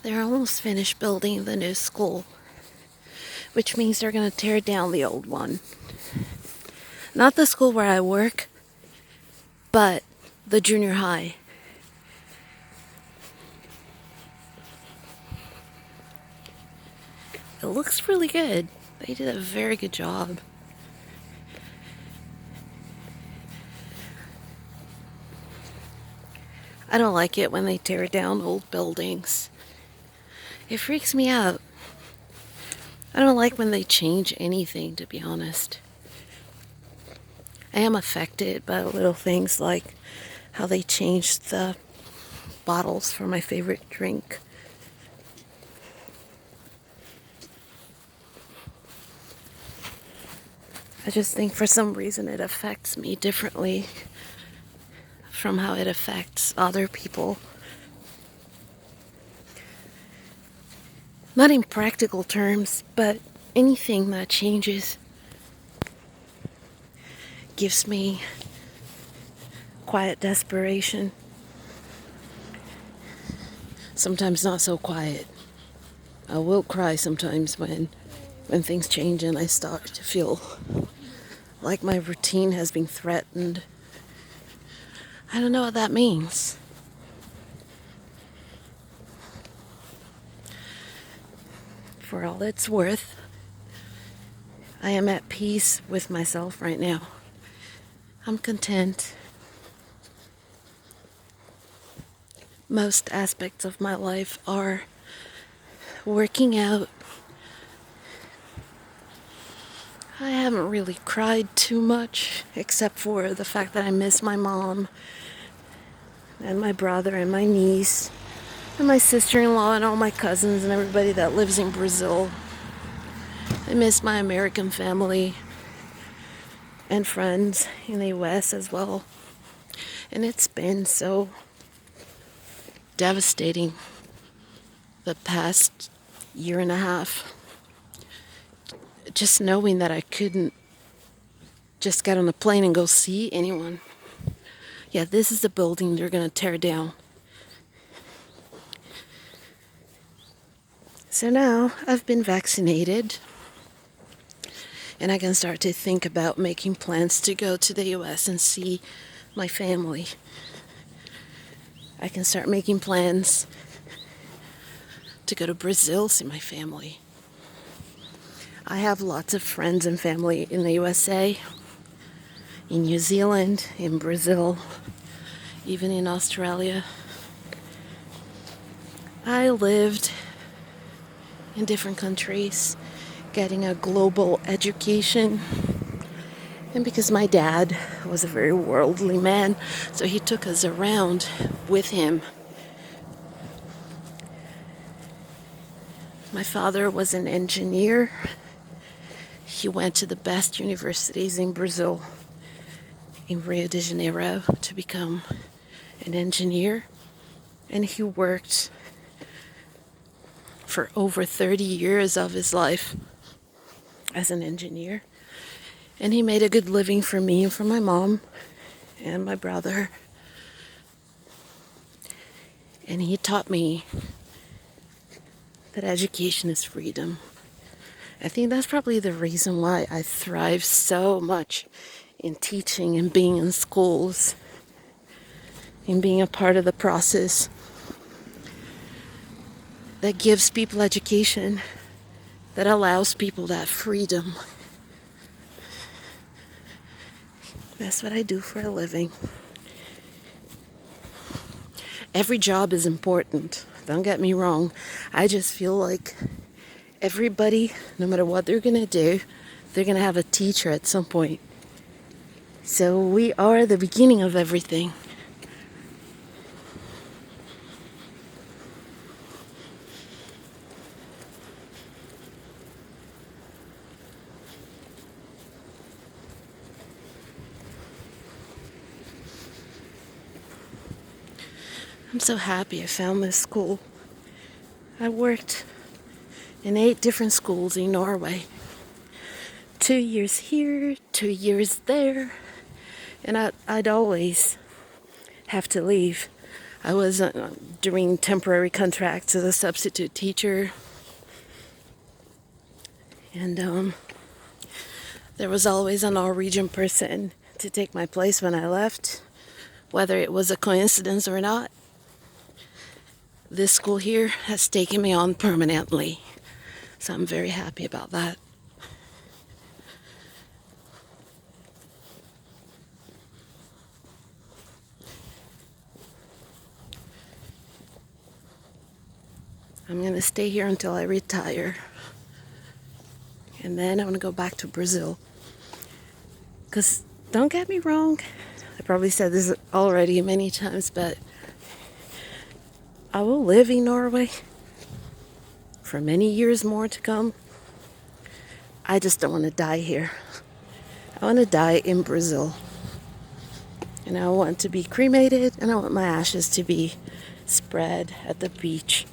They're almost finished building the new school, which means they're going to tear down the old one. Not the school where I work, but the junior high. It looks really good. They did a very good job. I don't like it when they tear down old buildings. It freaks me out. I don't like when they change anything, to be honest. I am affected by little things like how they changed the bottles for my favorite drink. I just think for some reason it affects me differently from how it affects other people. Not in practical terms, but anything that changes gives me quiet desperation. Sometimes not so quiet. I will cry sometimes when things change and I start to feel like my routine has been threatened. I don't know what that means. For all it's worth, I am at peace with myself right now. I'm content. Most aspects of my life are working out. I haven't really cried too much, except for the fact that I miss my mom and my brother and my niece and my sister-in-law and all my cousins and everybody that lives in Brazil. I miss my American family and friends in the US as well. And it's been so devastating the past year and a half. Just knowing that I couldn't just get on a plane and go see anyone. Yeah, this is the building they're gonna tear down. So now I've been vaccinated and I can start to think about making plans to go to the US and see my family. I can start making plans to go to Brazil, see my family. I have lots of friends and family in the USA, in New Zealand, in Brazil, even in Australia. I lived in different countries, getting a global education. And because my dad was a very worldly man, so he took us around with him. My father was an engineer. He went to the best universities in Brazil, in Rio de Janeiro, to become an engineer. And he worked for over 30 years of his life as an engineer. And he made a good living for me and for my mom and my brother. And he taught me that education is freedom. I think that's probably the reason why I thrive so much in teaching and being in schools, in being a part of the process that gives people education, that allows people that freedom. That's what I do for a living. Every job is important. Don't get me wrong. I just feel like everybody, no matter what they're going to do, they're going to have a teacher at some point. So we are the beginning of everything. I'm so happy I found this school. I worked in 8 different schools in Norway. 2 years here, 2 years there, and I'd always have to leave. I was doing temporary contracts as a substitute teacher. And there was always a Norwegian person to take my place when I left, whether it was a coincidence or not. This school here has taken me on permanently, so I'm very happy about that. I'm going to stay here until I retire. And then I'm going to go back to Brazil. Because, don't get me wrong, I probably said this already many times, but I will live in Norway for many years more to come. I just don't want to die here. I want to die in Brazil. And I want to be cremated, and I want my ashes to be spread at the beach.